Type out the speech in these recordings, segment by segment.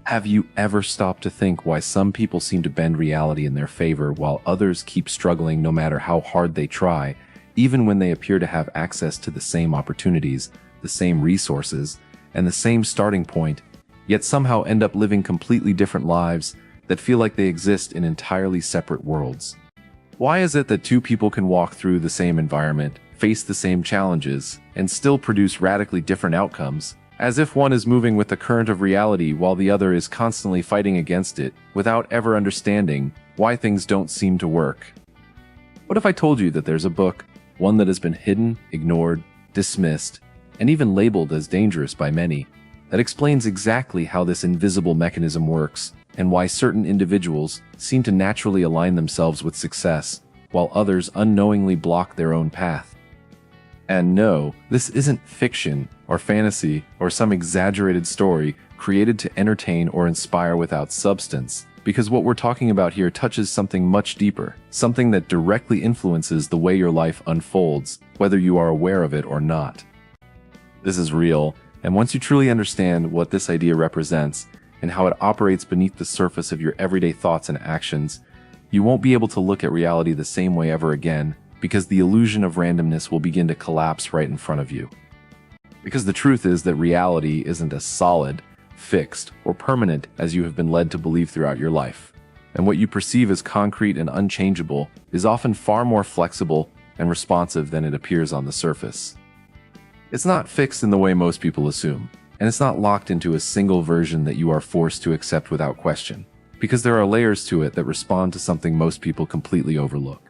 Have you ever stopped to think why some people seem to bend reality in their favor while others keep struggling no matter how hard they try, even when they appear to have access to the same opportunities, the same resources, and the same starting point, yet somehow end up living completely different lives that feel like they exist in entirely separate worlds? Why is it that two people can walk through the same environment, face the same challenges, and still produce radically different outcomes, as if one is moving with the current of reality while the other is constantly fighting against it, without ever understanding why things don't seem to work? What if I told you that there's a book, one that has been hidden, ignored, dismissed, and even labeled as dangerous by many, that explains exactly how this invisible mechanism works and why certain individuals seem to naturally align themselves with success, while others unknowingly block their own path? And no, this isn't fiction or fantasy or some exaggerated story created to entertain or inspire without substance, because what we're talking about here touches something much deeper, something that directly influences the way your life unfolds, whether you are aware of it or not. This is real, and once you truly understand what this idea represents and how it operates beneath the surface of your everyday thoughts and actions, you won't be able to look at reality the same way ever again, because the illusion of randomness will begin to collapse right in front of you. Because the truth is that reality isn't as solid, fixed, or permanent as you have been led to believe throughout your life. And what you perceive as concrete and unchangeable is often far more flexible and responsive than it appears on the surface. It's not fixed in the way most people assume, and it's not locked into a single version that you are forced to accept without question, because there are layers to it that respond to something most people completely overlook.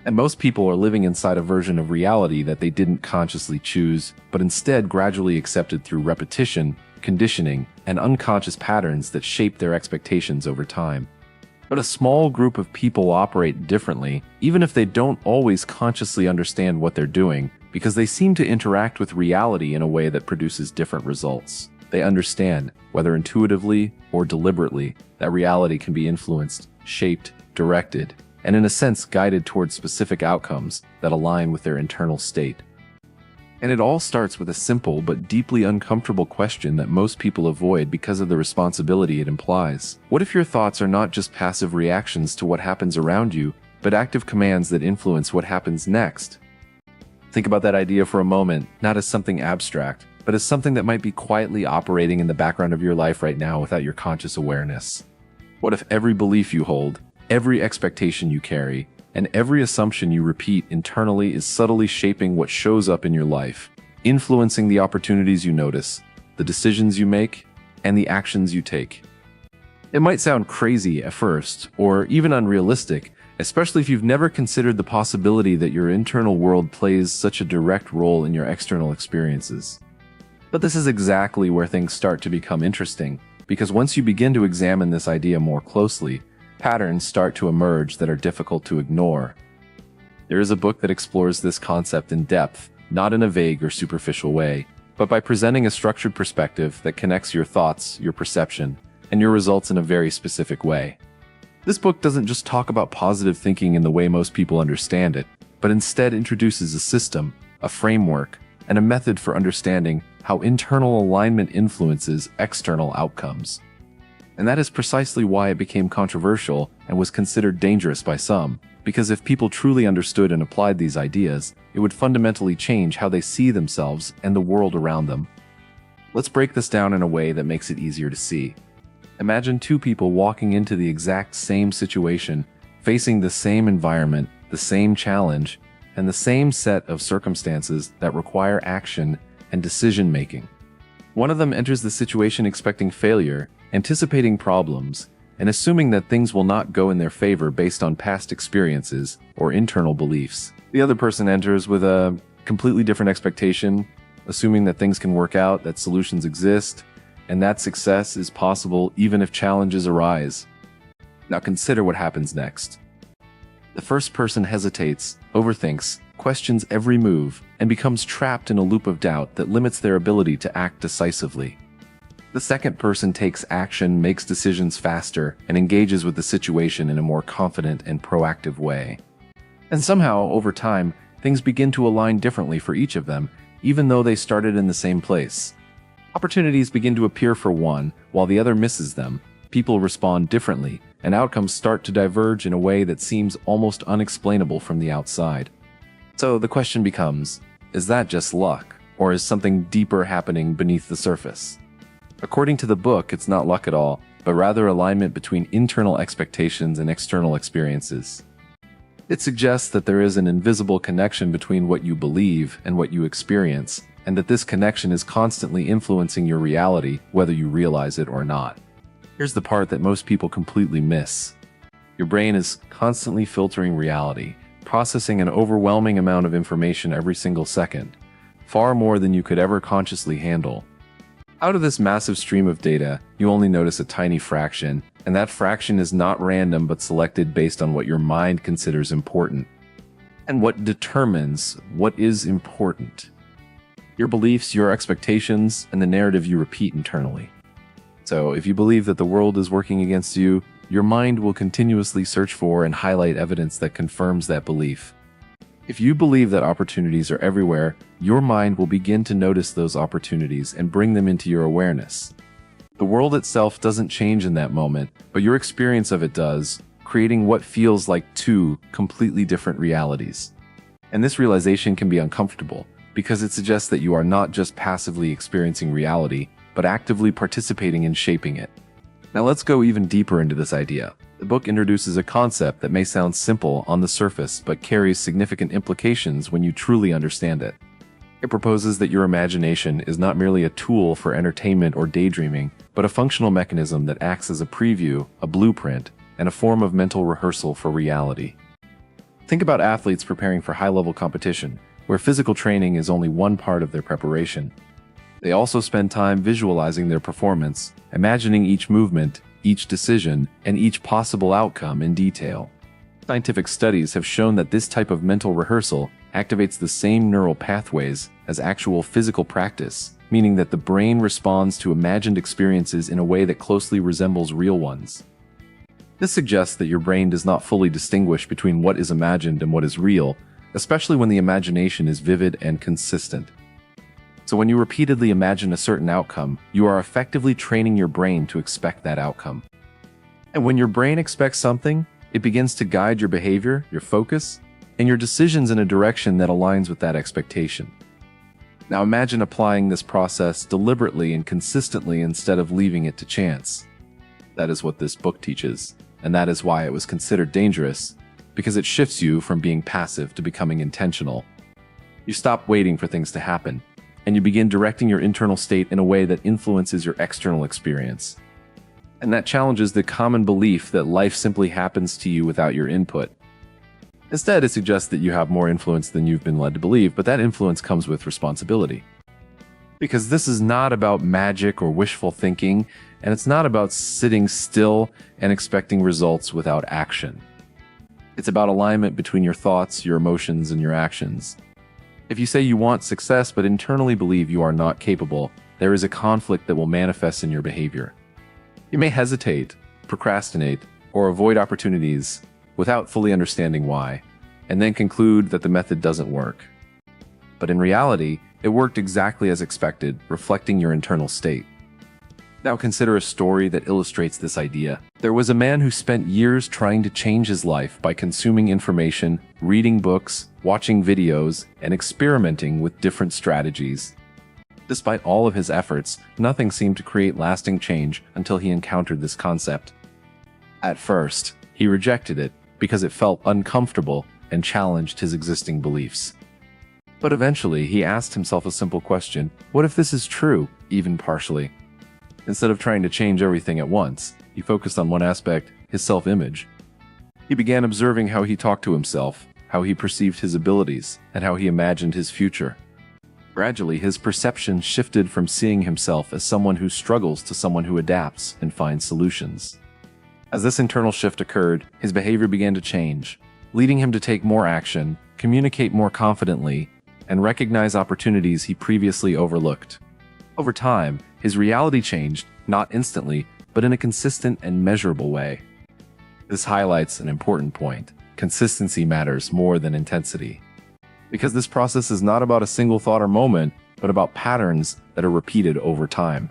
And most people are living inside a version of reality that they didn't consciously choose, but instead gradually accepted through repetition, conditioning, and unconscious patterns that shape their expectations over time. But a small group of people operate differently, even if they don't always consciously understand what they're doing, because they seem to interact with reality in a way that produces different results. They understand, whether intuitively or deliberately, that reality can be influenced, shaped, directed, and in a sense guided towards specific outcomes that align with their internal state. And it all starts with a simple but deeply uncomfortable question that most people avoid because of the responsibility it implies. What if your thoughts are not just passive reactions to what happens around you, but active commands that influence what happens next? Think about that idea for a moment, not as something abstract, but as something that might be quietly operating in the background of your life right now without your conscious awareness. What if every belief you hold, every expectation you carry, and every assumption you repeat internally is subtly shaping what shows up in your life, influencing the opportunities you notice, the decisions you make, and the actions you take? It might sound crazy at first, or even unrealistic, especially if you've never considered the possibility that your internal world plays such a direct role in your external experiences. But this is exactly where things start to become interesting, because once you begin to examine this idea more closely, patterns start to emerge that are difficult to ignore. There is a book that explores this concept in depth, not in a vague or superficial way, but by presenting a structured perspective that connects your thoughts, your perception, and your results in a very specific way. This book doesn't just talk about positive thinking in the way most people understand it, but instead introduces a system, a framework, and a method for understanding how internal alignment influences external outcomes. And that is precisely why it became controversial and was considered dangerous by some, because if people truly understood and applied these ideas, it would fundamentally change how they see themselves and the world around them. Let's break this down in a way that makes it easier to see. Imagine two people walking into the exact same situation, facing the same environment, the same challenge, and the same set of circumstances that require action and decision-making. One of them enters the situation expecting failure, anticipating problems, and assuming that things will not go in their favor based on past experiences or internal beliefs. The other person enters with a completely different expectation, assuming that things can work out, that solutions exist, and that success is possible even if challenges arise. Now consider what happens next. The first person hesitates, overthinks, questions every move, and becomes trapped in a loop of doubt that limits their ability to act decisively. The second person takes action, makes decisions faster, and engages with the situation in a more confident and proactive way. And somehow, over time, things begin to align differently for each of them, even though they started in the same place. Opportunities begin to appear for one, while the other misses them. People respond differently, and outcomes start to diverge in a way that seems almost unexplainable from the outside. So the question becomes, is that just luck, or is something deeper happening beneath the surface? According to the book, it's not luck at all, but rather alignment between internal expectations and external experiences. It suggests that there is an invisible connection between what you believe and what you experience, and that this connection is constantly influencing your reality, whether you realize it or not. Here's the part that most people completely miss. Your brain is constantly filtering reality, processing an overwhelming amount of information every single second, far more than you could ever consciously handle. Out of this massive stream of data, you only notice a tiny fraction, and that fraction is not random but selected based on what your mind considers important. And what determines what is important? Your beliefs, your expectations, and the narrative you repeat internally. So, if you believe that the world is working against you, your mind will continuously search for and highlight evidence that confirms that belief. If you believe that opportunities are everywhere, your mind will begin to notice those opportunities and bring them into your awareness. The world itself doesn't change in that moment, but your experience of it does, creating what feels like two completely different realities. And this realization can be uncomfortable, because it suggests that you are not just passively experiencing reality, but actively participating in shaping it. Now let's go even deeper into this idea. The book introduces a concept that may sound simple on the surface, but carries significant implications when you truly understand it. It proposes that your imagination is not merely a tool for entertainment or daydreaming, but a functional mechanism that acts as a preview, a blueprint, and a form of mental rehearsal for reality. Think about athletes preparing for high-level competition, where physical training is only one part of their preparation. They also spend time visualizing their performance, imagining each movement, each decision, and each possible outcome in detail. Scientific studies have shown that this type of mental rehearsal activates the same neural pathways as actual physical practice, meaning that the brain responds to imagined experiences in a way that closely resembles real ones. This suggests that your brain does not fully distinguish between what is imagined and what is real, especially when the imagination is vivid and consistent. So when you repeatedly imagine a certain outcome, you are effectively training your brain to expect that outcome. And when your brain expects something, it begins to guide your behavior, your focus, and your decisions in a direction that aligns with that expectation. Now imagine applying this process deliberately and consistently instead of leaving it to chance. That is what this book teaches, and that is why it was considered dangerous, because it shifts you from being passive to becoming intentional. You stop waiting for things to happen, and you begin directing your internal state in a way that influences your external experience. And that challenges the common belief that life simply happens to you without your input. Instead, it suggests that you have more influence than you've been led to believe, but that influence comes with responsibility. Because this is not about magic or wishful thinking, and it's not about sitting still and expecting results without action. It's about alignment between your thoughts, your emotions, and your actions. If you say you want success but internally believe you are not capable, there is a conflict that will manifest in your behavior. You may hesitate, procrastinate, or avoid opportunities without fully understanding why, and then conclude that the method doesn't work. But in reality, it worked exactly as expected, reflecting your internal state. Now consider a story that illustrates this idea. There was a man who spent years trying to change his life by consuming information, reading books, watching videos, and experimenting with different strategies. Despite all of his efforts, nothing seemed to create lasting change until he encountered this concept. At first, he rejected it because it felt uncomfortable and challenged his existing beliefs. But eventually, he asked himself a simple question: what if this is true, even partially? Instead of trying to change everything at once, he focused on one aspect, his self-image. He began observing how he talked to himself, how he perceived his abilities, and how he imagined his future. Gradually, his perception shifted from seeing himself as someone who struggles to someone who adapts and finds solutions. As this internal shift occurred, his behavior began to change, leading him to take more action, communicate more confidently, and recognize opportunities he previously overlooked. Over time, his reality changed, not instantly, but in a consistent and measurable way. This highlights an important point. Consistency matters more than intensity. Because this process is not about a single thought or moment, but about patterns that are repeated over time.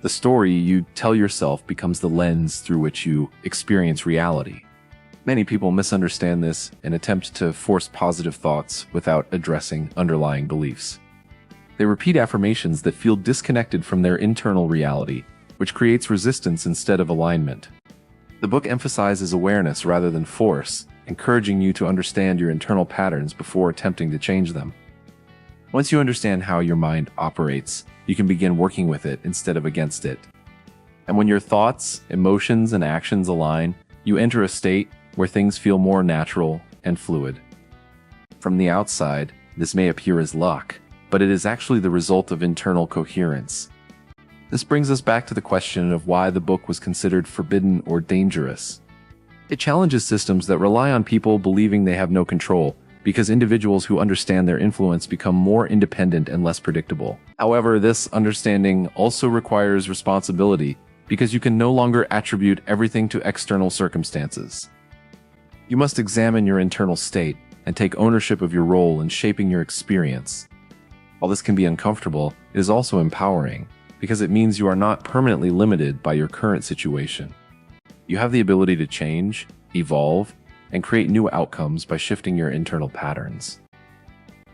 The story you tell yourself becomes the lens through which you experience reality. Many people misunderstand this and attempt to force positive thoughts without addressing underlying beliefs. They repeat affirmations that feel disconnected from their internal reality, which creates resistance instead of alignment. The book emphasizes awareness rather than force, encouraging you to understand your internal patterns before attempting to change them. Once you understand how your mind operates, you can begin working with it instead of against it. And when your thoughts, emotions, and actions align, you enter a state where things feel more natural and fluid. From the outside, this may appear as luck, but it is actually the result of internal coherence. This brings us back to the question of why the book was considered forbidden or dangerous. It challenges systems that rely on people believing they have no control, because individuals who understand their influence become more independent and less predictable. However, this understanding also requires responsibility, because you can no longer attribute everything to external circumstances. You must examine your internal state and take ownership of your role in shaping your experience. While this can be uncomfortable, it is also empowering, because it means you are not permanently limited by your current situation. You have the ability to change, evolve, and create new outcomes by shifting your internal patterns.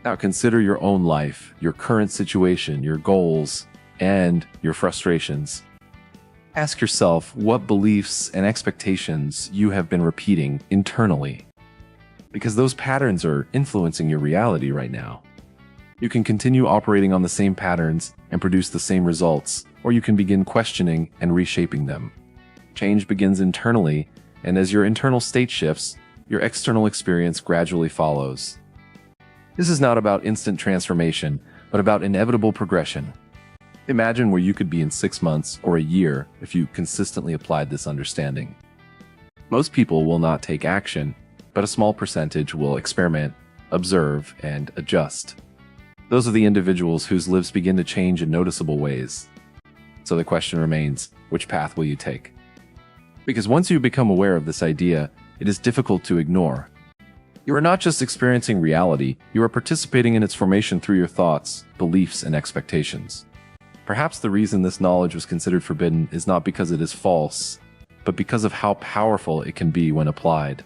Now consider your own life, your current situation, your goals, and your frustrations. Ask yourself what beliefs and expectations you have been repeating internally, because those patterns are influencing your reality right now. You can continue operating on the same patterns and produce the same results, or you can begin questioning and reshaping them. Change begins internally, and as your internal state shifts, your external experience gradually follows. This is not about instant transformation, but about inevitable progression. Imagine where you could be in 6 months or a year if you consistently applied this understanding. Most people will not take action, but a small percentage will experiment, observe, and adjust. Those are the individuals whose lives begin to change in noticeable ways. So the question remains, which path will you take? Because once you become aware of this idea, it is difficult to ignore. You are not just experiencing reality, you are participating in its formation through your thoughts, beliefs, and expectations. Perhaps the reason this knowledge was considered forbidden is not because it is false, but because of how powerful it can be when applied.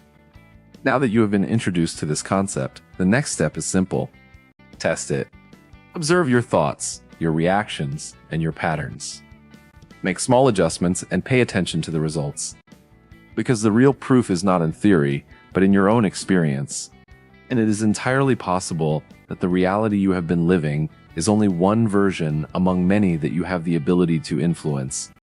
Now that you have been introduced to this concept, the next step is simple. Test it. Observe your thoughts, your reactions, and your patterns. Make small adjustments and pay attention to the results. Because the real proof is not in theory, but in your own experience. And it is entirely possible that the reality you have been living is only one version among many that you have the ability to influence.